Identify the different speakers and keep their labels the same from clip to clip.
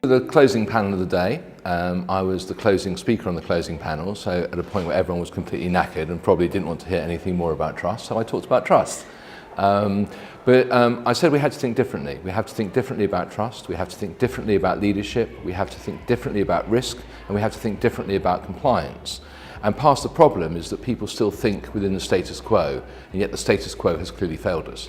Speaker 1: The closing panel of the day, I was the closing speaker on the closing panel, so at a point where everyone was completely knackered and probably didn't want to hear anything more about trust, so I talked about trust. But I said we had to think differently. We have to think differently about trust, we have to think differently about leadership, we have to think differently about risk, and we have to think differently about compliance. And part of the problem is that people still think within the status quo, and yet the status quo has clearly failed us.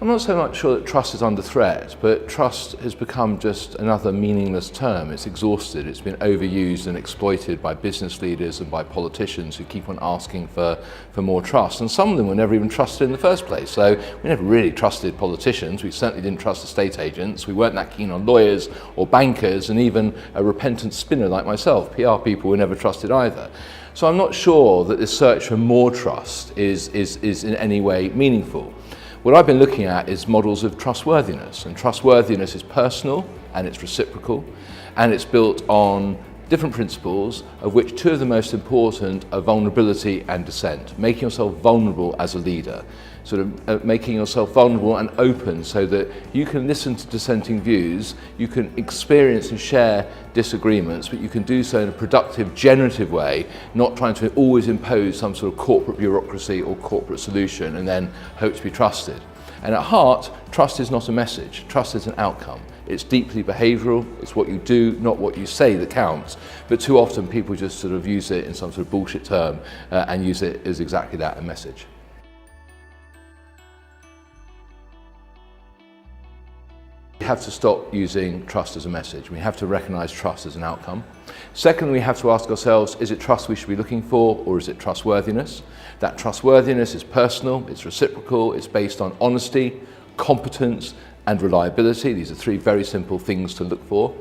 Speaker 1: I'm not so much sure that trust is under threat, but trust has become just another meaningless term. It's exhausted, it's been overused and exploited by business leaders and by politicians who keep on asking for more trust. And some of them were never even trusted in the first place. So we never really trusted politicians, we certainly didn't trust estate agents, we weren't that keen on lawyers or bankers, and even a repentant spinner like myself. PR people were never trusted either. So I'm not sure that this search for more trust is in any way meaningful. What I've been looking at is models of trustworthiness, and trustworthiness is personal and it's reciprocal, and it's built on different principles, of which two of the most important are vulnerability and dissent. Making yourself vulnerable as a leader, sort of making yourself vulnerable and open so that you can listen to dissenting views, you can experience and share disagreements, but you can do so in a productive, generative way, not trying to always impose some sort of corporate bureaucracy or corporate solution and then hope to be trusted. And at heart, trust is not a message, trust is an outcome. It's deeply behavioural, it's what you do, not what you say that counts, but too often people just sort of use it in some sort of bullshit term and use it as exactly that, a message. We have to stop using trust as a message. We have to recognise trust as an outcome. Secondly, we have to ask ourselves, is it trust we should be looking for, or is it trustworthiness? That trustworthiness is personal, it's reciprocal, it's based on honesty, competence, and reliability. These are three very simple things to look for.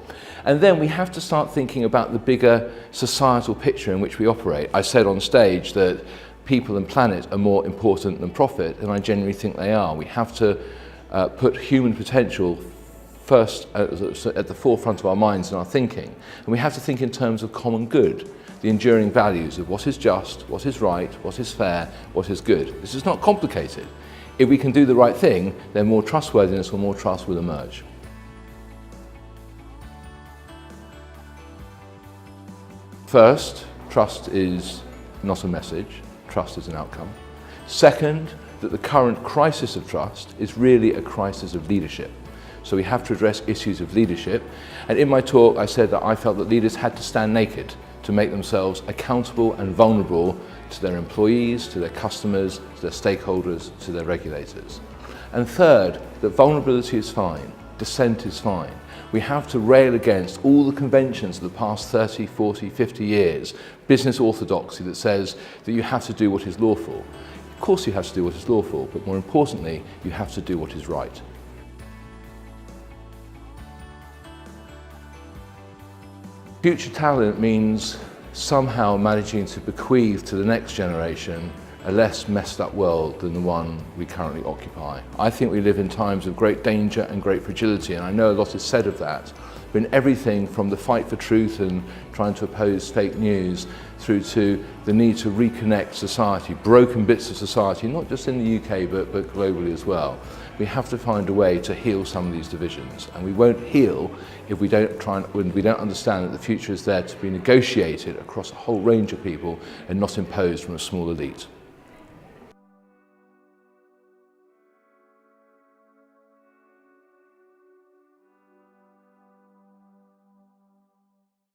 Speaker 1: And then we have to start thinking about the bigger societal picture in which we operate. I said on stage that people and planet are more important than profit, and I genuinely think they are. We have to put human potential first at the forefront of our minds and our thinking. And we have to think in terms of common good, the enduring values of what is just, what is right, what is fair, what is good. This is not complicated. If we can do the right thing, then more trustworthiness or more trust will emerge. First, trust is not a message, trust is an outcome. Second, that the current crisis of trust is really a crisis of leadership. So we have to address issues of leadership. And in my talk, I said that I felt that leaders had to stand naked to make themselves accountable and vulnerable to their employees, to their customers, to their stakeholders, to their regulators. And third, that vulnerability is fine, dissent is fine. We have to rail against all the conventions of the past 30, 40, 50 years, business orthodoxy that says that you have to do what is lawful. Of course you have to do what is lawful, but more importantly, you have to do what is right. Future talent means somehow managing to bequeath to the next generation a less messed up world than the one we currently occupy. I think we live in times of great danger and great fragility, and I know a lot is said of that, but in everything from the fight for truth and trying to oppose fake news through to the need to reconnect society, broken bits of society, not just in the UK but globally as well. We have to find a way to heal some of these divisions, and we won't heal if we don't understand that the future is there to be negotiated across a whole range of people and not imposed from a small elite.